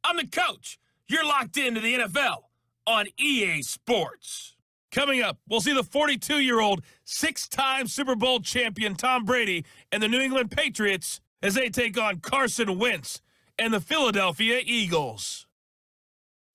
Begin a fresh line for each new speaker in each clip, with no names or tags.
I'm the coach. You're locked into the NFL on EA Sports. Coming up, we'll see the 42-year-old, six-time Super Bowl champion Tom Brady and the New England Patriots as they take on Carson Wentz and the Philadelphia Eagles.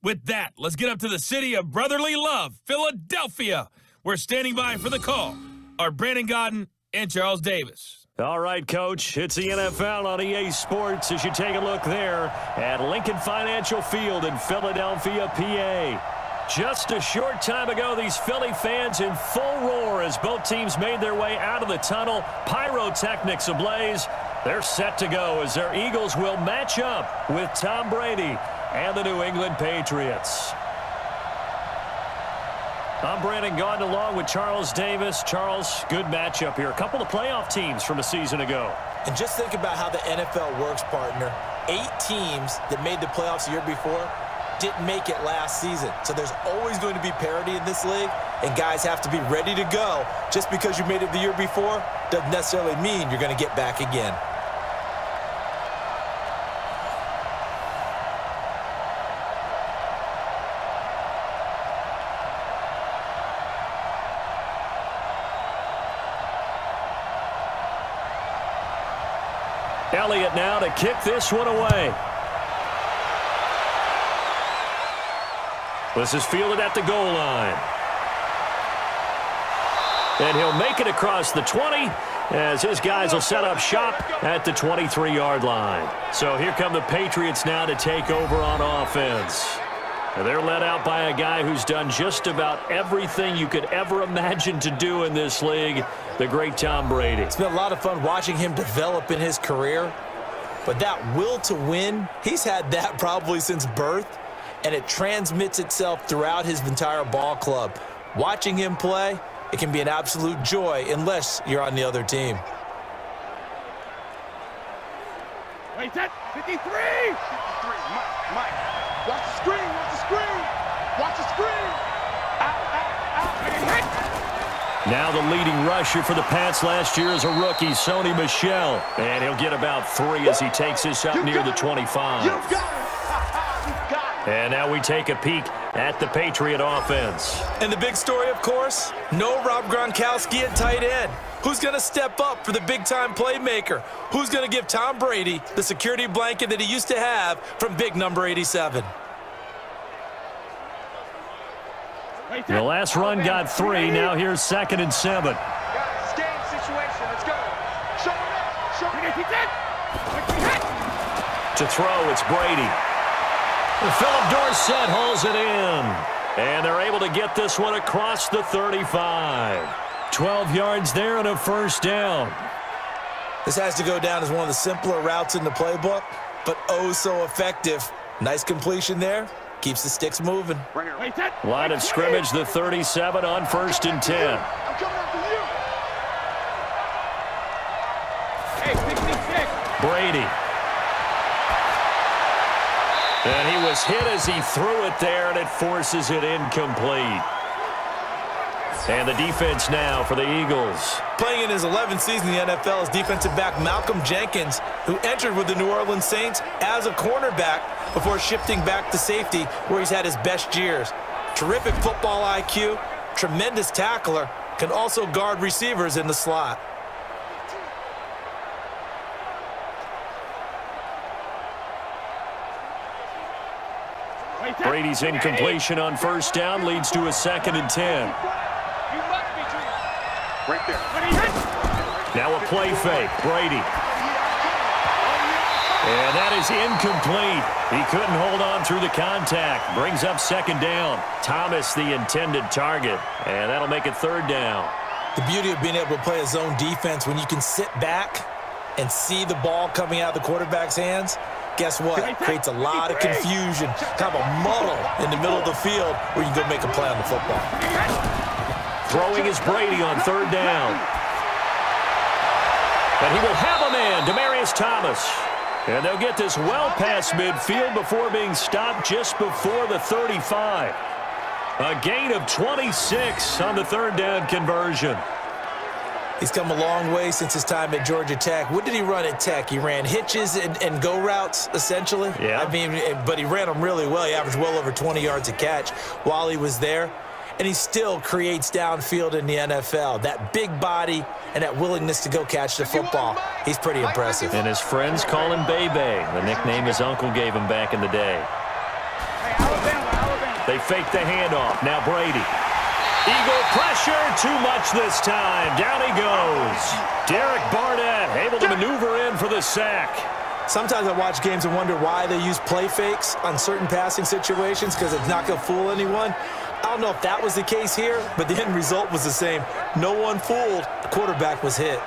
With that, let's get up to the city of brotherly love, Philadelphia. We're standing by for the call are Brandon Godden and Charles Davis.
All right, Coach, it's the NFL on EA Sports as you take a look there at Lincoln Financial Field in Philadelphia, PA. Just a short time ago, these Philly fans in full roar as both teams made their way out of the tunnel. Pyrotechnics ablaze. They're set to go as their Eagles will match up with Tom Brady and the New England Patriots. I'm Brandon Gaudin along with Charles Davis. Charles, good matchup here. A couple of playoff teams from a season ago.
And just think about how the NFL works, partner. 8 teams that made the playoffs the year before didn't make it last season. So there's always going to be parity in this league, and guys have to be ready to go. Just because you made it the year before doesn't necessarily mean you're going to get back again.
Elliott now to kick this one away. This is fielded at the goal line. And he'll make it across the 20 as his guys will set up shop at the 23-yard line. So here come the Patriots now to take over on offense. And they're led out by a guy who's done just about everything you could ever imagine to do in this league, the great Tom Brady.
It's been a lot of fun watching him develop in his career, but that will to win, he's had that probably since birth, and it transmits itself throughout his entire ball club. Watching him play, it can be an absolute joy unless you're on the other team.
Wait, set, 53! 53, Mike. Watch the screen, watch the screen. Watch the screen.
Now the leading rusher for the Pats last year is a rookie, Sony Michel. And he'll get about 3 as he takes this up near the 25.
You got it.
And now we take a peek at the Patriot offense.
And the big story, of course, no Rob Gronkowski at tight end. Who's going to step up for the big-time playmaker? Who's going to give Tom Brady the security blanket that he used to have from big number 87?
The last run got 3. Now here's 2nd and 7.
Guys, game situation. Let's go. Show it. Show it.
To throw, it's Brady. Philip Dorsett hauls it in. And they're able to get this one across the 35. 12 yards there and a first down.
This has to go down as one of the simpler routes in the playbook, but oh so effective. Nice completion there. Keeps the sticks moving.
Line of scrimmage, the 37 on 1st and 10.
I'm coming after you. Hey, 66.
Brady. And he was hit as he threw it there, and it forces it incomplete. And the defense now for the Eagles.
Playing in his 11th season in the NFL is defensive back Malcolm Jenkins, who entered with the New Orleans Saints as a cornerback before shifting back to safety, where he's had his best years. Terrific football IQ, tremendous tackler, can also guard receivers in the slot.
Brady's incompletion on 1st down leads to a 2nd and 10.
Right there.
Now a play fake. Brady. And that is incomplete. He couldn't hold on through the contact. Brings up 2nd down. Thomas the intended target. And that'll make it 3rd down.
The beauty of being able to play a zone defense when you can sit back and see the ball coming out of the quarterback's hands, guess what? It creates a lot of confusion, kind of a muddle in the middle of the field where you can go make a play on the football.
Throwing is Brady on 3rd down. And he will have a man, Demaryius Thomas. And they'll get this well past midfield before being stopped just before the 35. A gain of 26 on the 3rd down conversion.
He's come a long way since his time at Georgia Tech. What did he run at Tech? He ran hitches and go routes, essentially.
Yeah.
I mean, but he ran them really well. He averaged well over 20 yards a catch while he was there. And he still creates downfield in the NFL. That big body and that willingness to go catch the football. He's pretty impressive.
And his friends call him Bebe, the nickname his uncle gave him back in the day. They fake the handoff. Now Brady. Eagle pressure, too much this time. Down he goes. Derek Barnett able to maneuver in for the sack.
Sometimes I watch games and wonder why they use play fakes on certain passing situations because it's not going to fool anyone. I don't know if that was the case here, but the end result was the same. No one fooled. The quarterback was hit.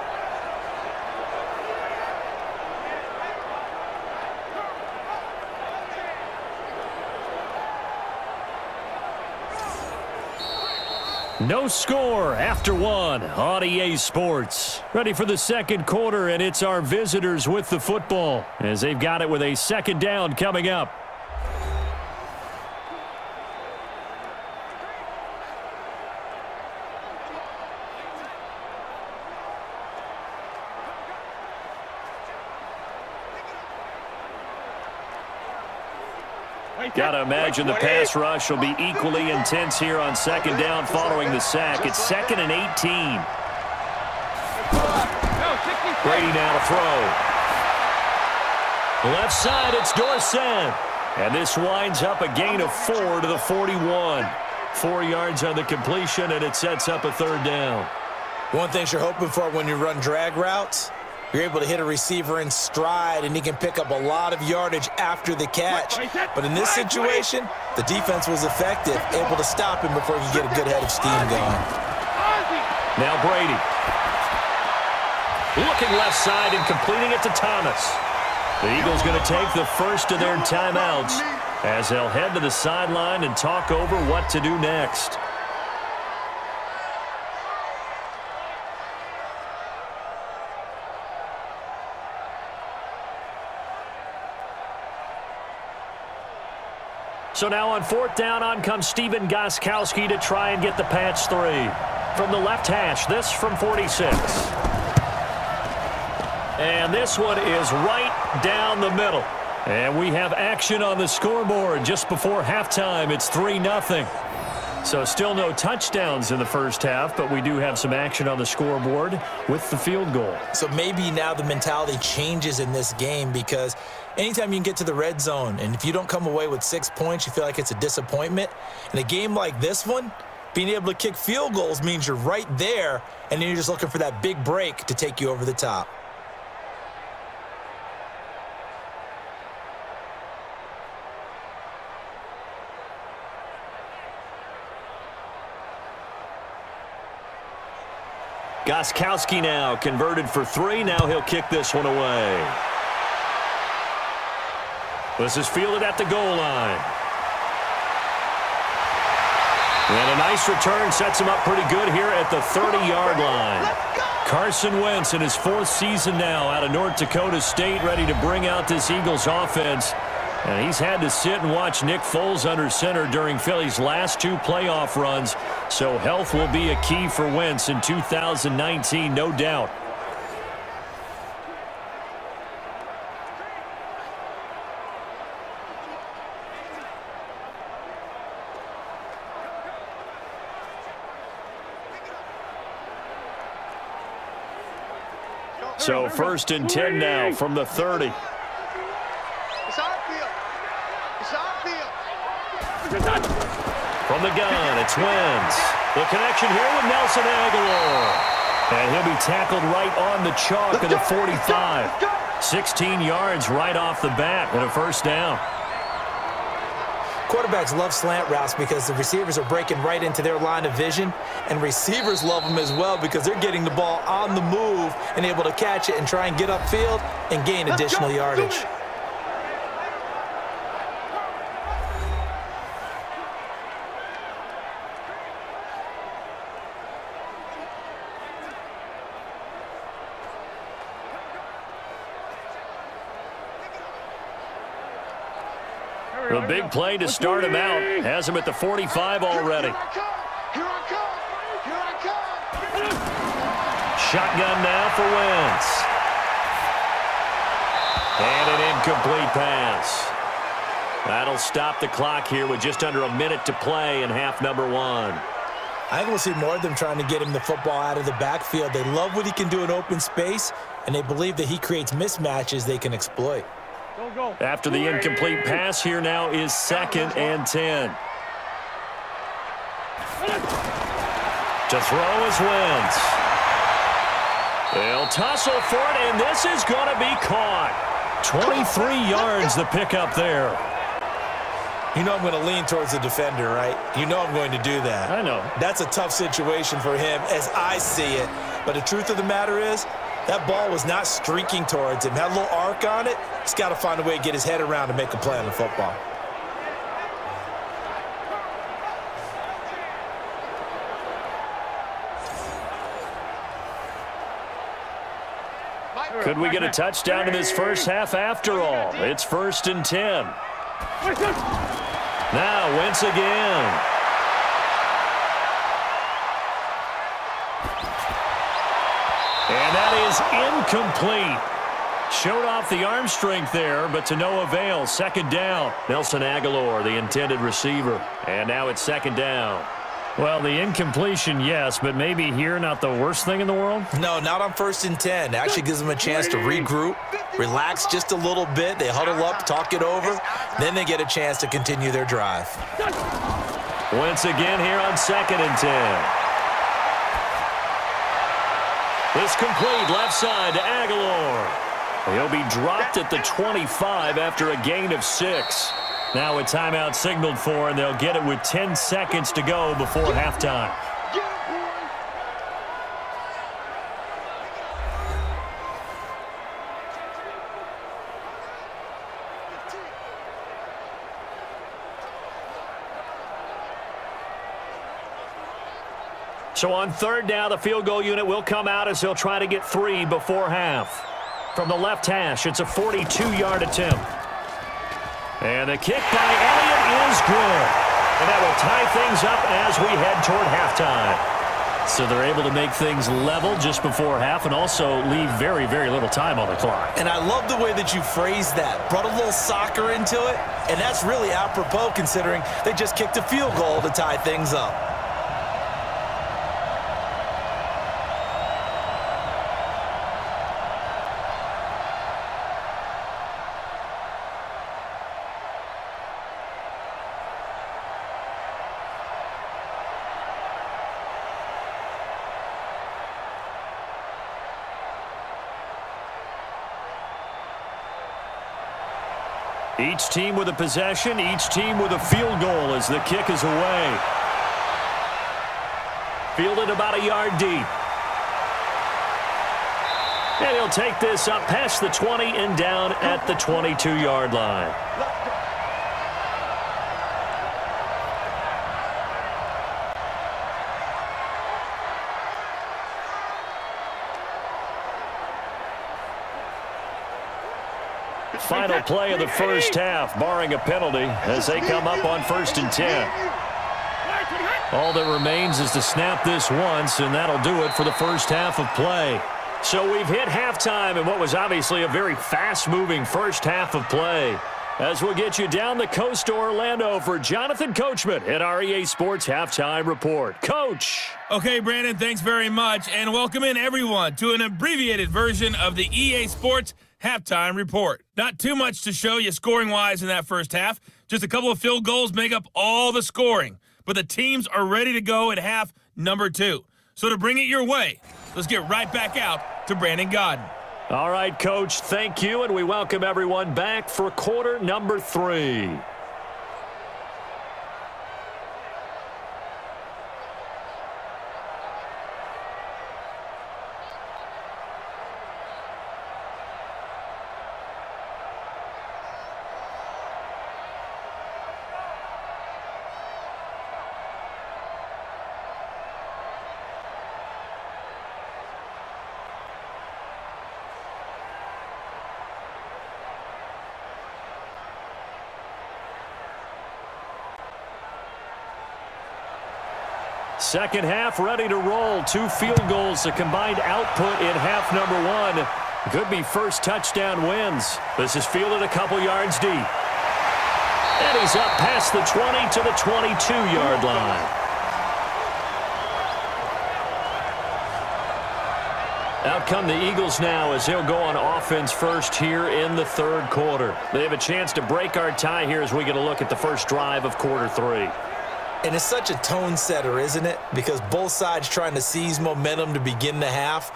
No score after one on EA Sports. Ready for the second quarter, and it's our visitors with the football as they've got it with a second down coming up. Got to imagine the pass rush will be equally intense here on second down following the sack. It's 2nd and 18. Brady now to throw. Left side, it's Dorsett. And this winds up a gain of 4 to the 41. 4 yards on the completion, and it sets up a third down.
One thing you're hoping for when you run drag routes, you're able to hit a receiver in stride, and he can pick up a lot of yardage after the catch. But in this situation, the defense was effective, able to stop him before he could get a good head of steam going.
Now Brady. Looking left side and completing it to Thomas. The Eagles going to take the first of their timeouts as they'll head to the sideline and talk over what to do next. So now on fourth down, on comes Stephen Gostkowski to try and get the patch 3. From the left hash, this from 46. And this one is right down the middle. And we have action on the scoreboard just before halftime. It's 3-0. So still no touchdowns in the first half, but we do have some action on the scoreboard with the field goal.
So maybe now the mentality changes in this game because anytime you can get to the red zone, and if you don't come away with 6 points, you feel like it's a disappointment. In a game like this one, being able to kick field goals means you're right there, and then you're just looking for that big break to take you over the top.
Gostkowski now converted for 3. Now he'll kick this one away. This is fielded at the goal line. And a nice return sets him up pretty good here at the 30-yard line. Carson Wentz in his 4th season now out of North Dakota State, ready to bring out this Eagles offense. And he's had to sit and watch Nick Foles under center during Philly's last 2 playoff runs. So health will be a key for Wentz in 2019, no doubt. So 1st and 10 now from the 30. From the gun, it's Wentz. The connection here with Nelson Aguilar. And he'll be tackled right on the chalk of the 45. 16 yards right off the bat and a first down.
Quarterbacks love slant routes because the receivers are breaking right into their line of vision, and receivers love them as well because they're getting the ball on the move and able to catch it and try and get upfield and gain additional yardage.
The big play to start him out has him at the 45 already. Shotgun now for Wentz. And an incomplete pass. That'll stop the clock here with just under a minute to play in half number 1.
I think we'll see more of them trying to get him the football out of the backfield. They love what he can do in open space, and they believe that he creates mismatches they can exploit.
Go.
After the incomplete pass, here now is 2nd and 10. To throw is Wentz. They'll tussle for it, and this is going to be caught. 23 yards the pickup there.
You know I'm going to lean towards the defender, right? You know I'm going to do that.
I know.
That's a tough situation for him as I see it. But the truth of the matter is, that ball was not streaking towards him. Had a little arc on it. He's got to find a way to get his head around to make a play on the football.
Could we get a touchdown in this first half after all? It's 1st and 10. Now Wentz again. And that is incomplete. Showed off the arm strength there, but to no avail. 2nd down. Nelson Aguilar, the intended receiver. And now it's 2nd down. Well, the incompletion, yes, but maybe here not the worst thing in the world?
No, not on 1st and 10. It actually gives them a chance to regroup, relax just a little bit. They huddle up, talk it over. Then they get a chance to continue their drive.
Once again here on 2nd and 10. It's complete left side to Aguilar. He'll be dropped at the 25 after a gain of 6. Now a timeout signaled for, and they'll get it with 10 seconds to go before halftime. So on 3rd down, the field goal unit will come out as they'll try to get 3 before half. From the left hash, it's a 42-yard attempt. And the kick by Elliott is good. And that will tie things up as we head toward halftime. So they're able to make things level just before half and also leave very, very little time on the clock.
And I love the way that you phrased that. Brought a little soccer into it. And that's really apropos considering they just kicked a field goal to tie things up.
Each team with a possession, each team with a field goal as the kick is away. Fielded about a yard deep. And he'll take this up past the 20 and down at the 22-yard line. Final play of the first half, barring a penalty, as they come up on 1st and 10. All that remains is to snap this once, and that'll do it for the first half of play. So we've hit halftime in what was obviously a very fast-moving first half of play. As we'll get you down the coast to Orlando for Jonathan Coachman at our EA Sports Halftime Report. Coach!
Okay, Brandon, thanks very much, and welcome in everyone to an abbreviated version of the EA Sports Halftime Report. Not too much to show you scoring-wise in that first half. Just a couple of field goals make up all the scoring. But the teams are ready to go at half number 2. So to bring it your way, let's get right back out to Brandon Godden.
All right, Coach, thank you, and we welcome everyone back for quarter number 3. Second half ready to roll. 2 field goals, a combined output in half number 1. Could be first touchdown wins. This is fielded a couple yards deep. And he's up past the 20 to the 22-yard line. Out come the Eagles now as they'll go on offense first here in the third quarter. They have a chance to break our tie here as we get a look at the first drive of quarter 3.
And it's such a tone setter, isn't it? Because both sides trying to seize momentum to begin the half.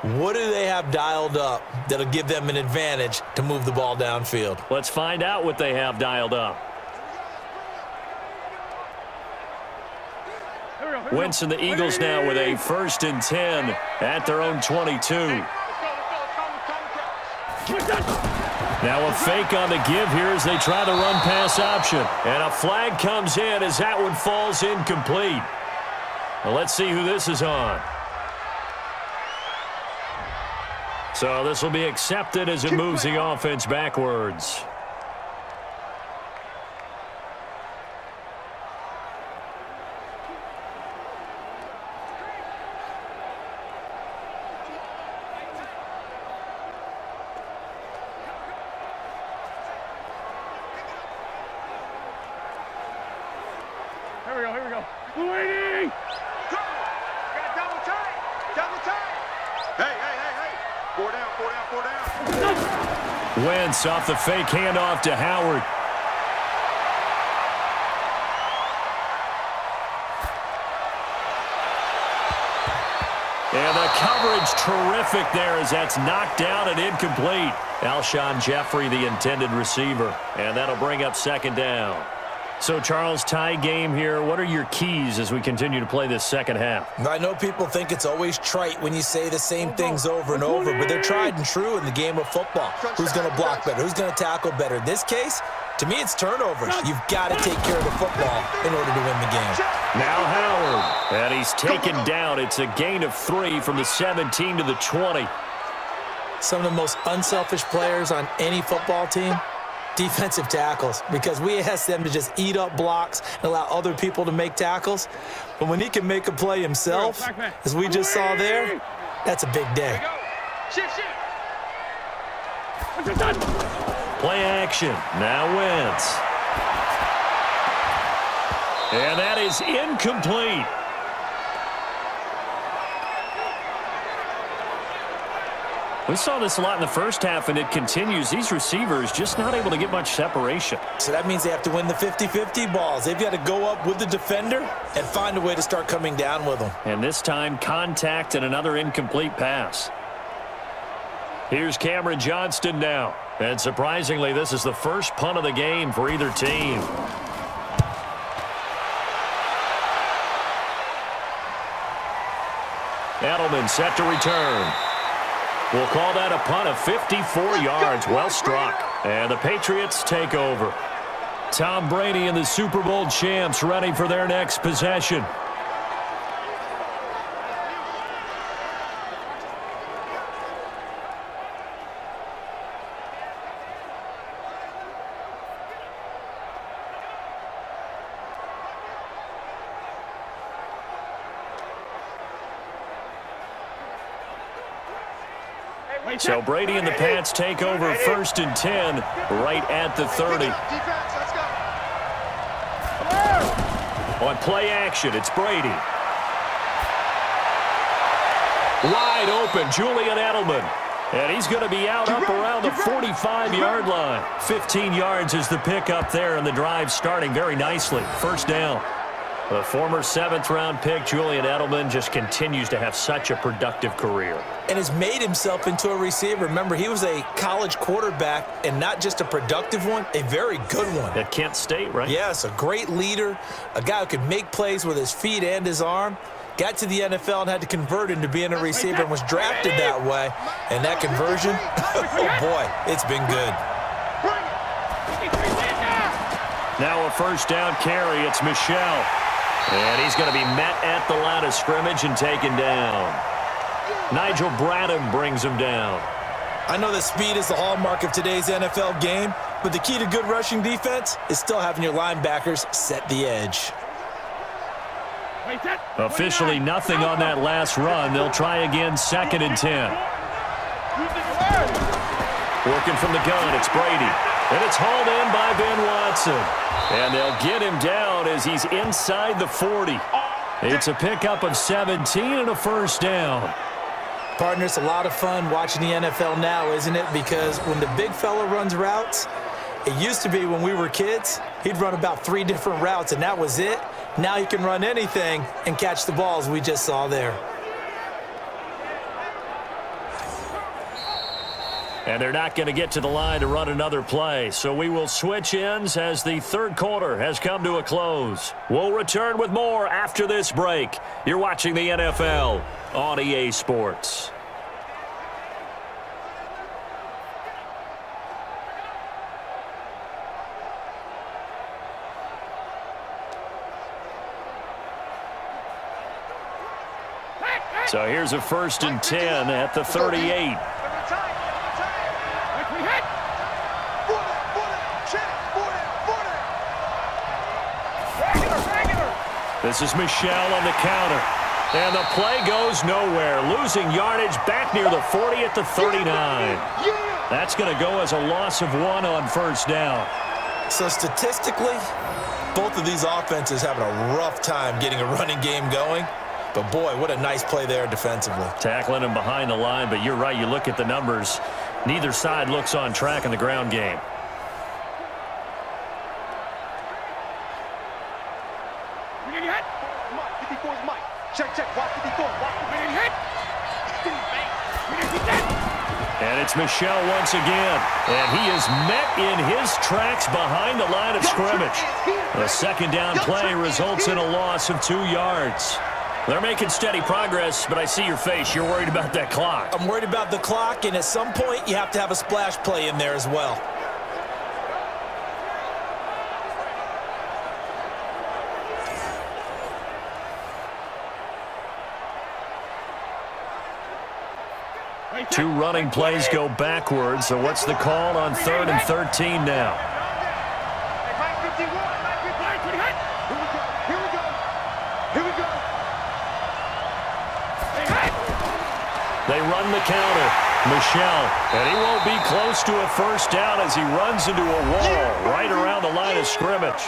What do they have dialed up that'll give them an advantage to move the ball downfield?
Let's find out what they have dialed up. Wentz and the Eagles now with a 1st and 10 at their own 22. Now a fake on the give here as they try the run-pass option. And a flag comes in as that one falls incomplete. Well, let's see who this is on. So this will be accepted as it moves the offense backwards.
Here we go. Waiting! Got double tight! Hey! 4 down.
Wentz off the fake handoff to Howard. And the coverage terrific there as that's knocked down and incomplete. Alshon Jeffrey, the intended receiver. And that'll bring up 2nd down. So, Charles, tie game here. What are your keys as we continue to play this second half?
I know people think it's always trite when you say the same things over and over, but they're tried and true in the game of football. Who's going to block better? Who's going to tackle better? In this case, to me, it's turnovers. You've got to take care of the football in order to win the game.
Now Howard, and he's taken down. It's a gain of 3 from the 17 to the 20.
Some of the most unselfish players on any football team, defensive tackles, because we ask them to just eat up blocks and allow other people to make tackles. But when he can make a play himself, as we just saw there, that's a big day.
Play action. Now Wentz. And that is incomplete. We saw this a lot in the first half, and it continues. These receivers just not able to get much separation.
So that means they have to win the 50-50 balls. They've got to go up with the defender and find a way to start coming down with them.
And this time, contact and another incomplete pass. Here's Cameron Johnston now. And surprisingly, this is the first punt of the game for either team. Edelman set to return. We'll call that a punt of 54 yards. Well struck. And the Patriots take over. Tom Brady and the Super Bowl champs ready for their next possession. So Brady and the Pats take over 1st and 10 right at the 30. On play action, it's Brady. Wide open, Julian Edelman. And he's going to be out up around the 45-yard line. 15 yards is the pickup there, and the drive starting very nicely. 1st down. The former 7th-round pick, Julian Edelman, just continues to have such a productive career.
And has made himself into a receiver. Remember, he was a college quarterback, and not just a productive one, a very good one.
At Kent State, right?
Yes, a great leader, a guy who could make plays with his feet and his arm. Got to the NFL and had to convert into being a receiver and was drafted that way. And that conversion, oh boy, it's been good.
Now a 1st down carry, it's Michelle. And he's going to be met at the line of scrimmage and taken down. Nigel Bradham brings him down.
I know that speed is the hallmark of today's NFL game, but the key to good rushing defense is still having your linebackers set the edge.
Officially nothing on that last run. They'll try again, 2nd and 10. Working from the gun, it's Brady. And it's hauled in by Ben Watson. And they'll get him down as he's inside the 40. It's a pickup of 17 and a first down.
Partner, it's a lot of fun watching the NFL now, isn't it? Because when the big fella runs routes, it used to be when we were kids, he'd run about 3 different routes, and that was it. Now he can run anything and catch the balls we just saw there.
And they're not going to get to the line to run another play. So we will switch ends as the third quarter has come to a close. We'll return with more after this break. You're watching the NFL on EA Sports. So here's a 1st and 10 at the 38. This is Michelle on the counter. And the play goes nowhere. Losing yardage back near the 40 at the 39. That's going to go as a loss of 1 on first down.
So statistically, both of these offenses having a rough time getting a running game going. But, boy, what a nice play there defensively.
Tackling him behind the line, but you're right. You look at the numbers. Neither side looks on track in the ground game. And it's Michelle once again. And he is met in his tracks behind the line of scrimmage. The 2nd down play results in a loss of 2 yards. They're making steady progress, but I see your face. You're worried about that clock.
I'm worried about the clock, and at some point you have to have a splash play in there as well.
Two running plays go backwards, so what's the call on 3rd and 13 now? They run the counter. Michelle, and he won't be close to a first down as he runs into a wall right around the line of scrimmage.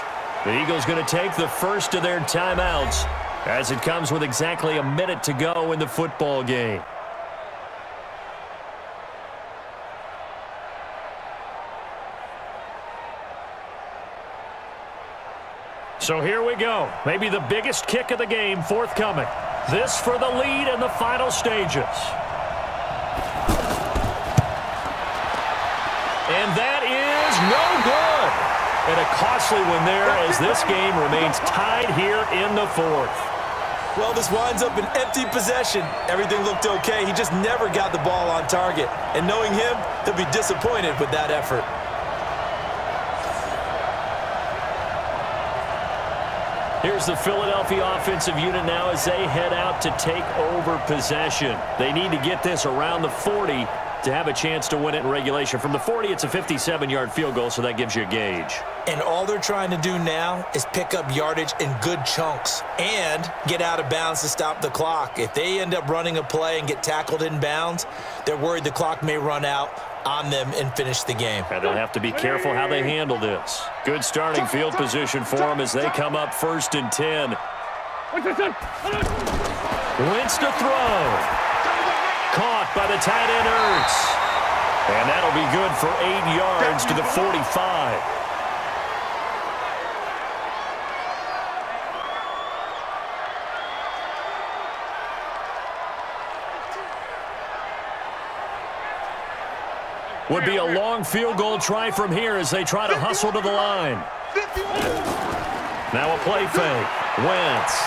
The Eagles going to take the first of their timeouts as it comes with exactly a minute to go in the football game. So here we go. Maybe the biggest kick of the game forthcoming. This for the lead in the final stages. And that is no good. And a costly one there as this game remains tied here in the 4th.
Well, this winds up an empty possession. Everything looked okay. He just never got the ball on target. And knowing him, he'll be disappointed with that effort.
Here's the Philadelphia offensive unit now as they head out to take over possession. They need to get this around the 40 to have a chance to win it in regulation. From the 40, it's a 57-yard field goal, so that gives you a gauge.
And all they're trying to do now is pick up yardage in good chunks and get out of bounds to stop the clock. If they end up running a play and get tackled in bounds, they're worried the clock may run out on them and finish the game.
And they'll have to be careful how they handle this. Good starting field position for them as they come up 1st and 10. Wentz to throw. Caught by the tight end Ertz. And that'll be good for 8 yards to the 45. Would be a long field goal try from here as they try to hustle to the line. Now a play fake. Wentz.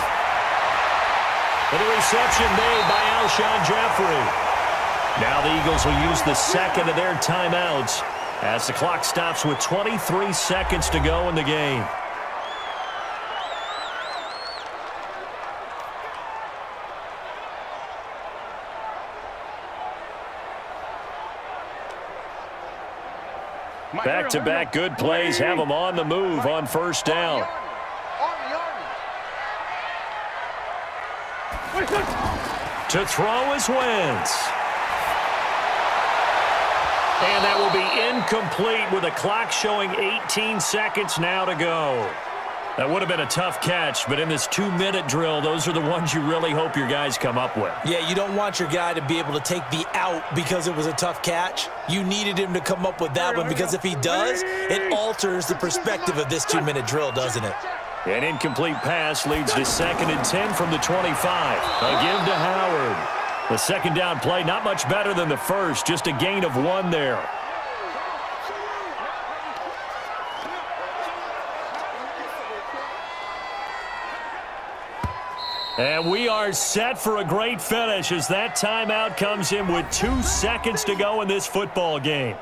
And the reception made by Alshon Jeffrey. Now the Eagles will use the 2nd of their timeouts as the clock stops with 23 seconds to go in the game. Back-to-back good plays have them on the move on first down. To throw is Wentz. And that will be incomplete with a clock showing 18 seconds now to go. That would have been a tough catch, but in this 2-minute drill, those are the ones you really hope your guys come up with.
Yeah, you don't want your guy to be able to take the out because it was a tough catch. You needed him to come up with that one because if he does, it alters the perspective of this 2-minute drill, doesn't it?
An incomplete pass leads to 2nd and 10 from the 25. A give to Howard. The second down play, not much better than the first, just a gain of 1 there. And we are set for a great finish as that timeout comes in with 2 seconds to go in this football game.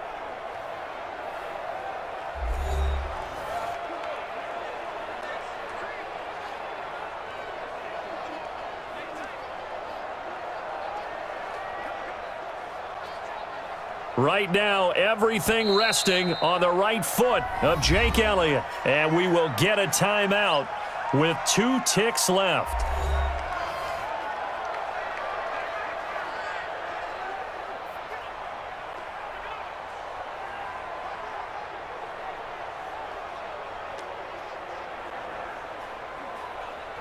Right now, everything resting on the right foot of Jake Elliott. And we will get a timeout with 2 ticks left.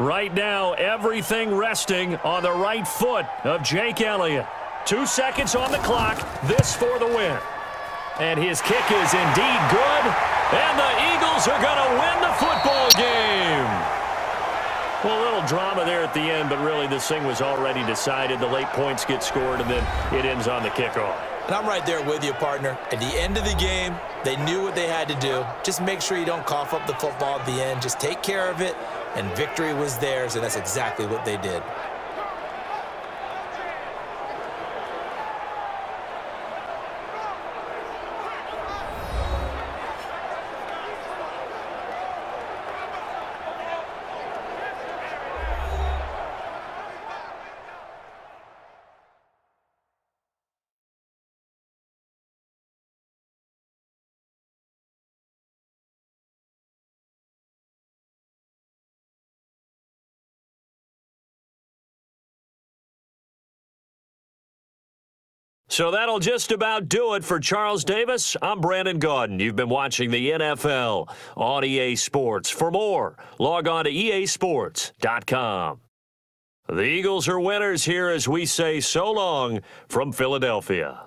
Right now, everything resting on the right foot of Jake Elliott. 2 seconds on the clock. This for the win. And his kick is indeed good. And the Eagles are going to win the football game. Well, a little drama there at the end, but really this thing was already decided. The late points get scored, and then it ends on the kickoff.
And I'm right there with you, partner. At the end of the game, they knew what they had to do. Just make sure you don't cough up the football at the end. Just take care of it, and victory was theirs, and that's exactly what they did.
So that'll just about do it for Charles Davis. I'm Brandon Gaudin. You've been watching the NFL on EA Sports. For more, log on to easports.com. The Eagles are winners here as we say so long from Philadelphia.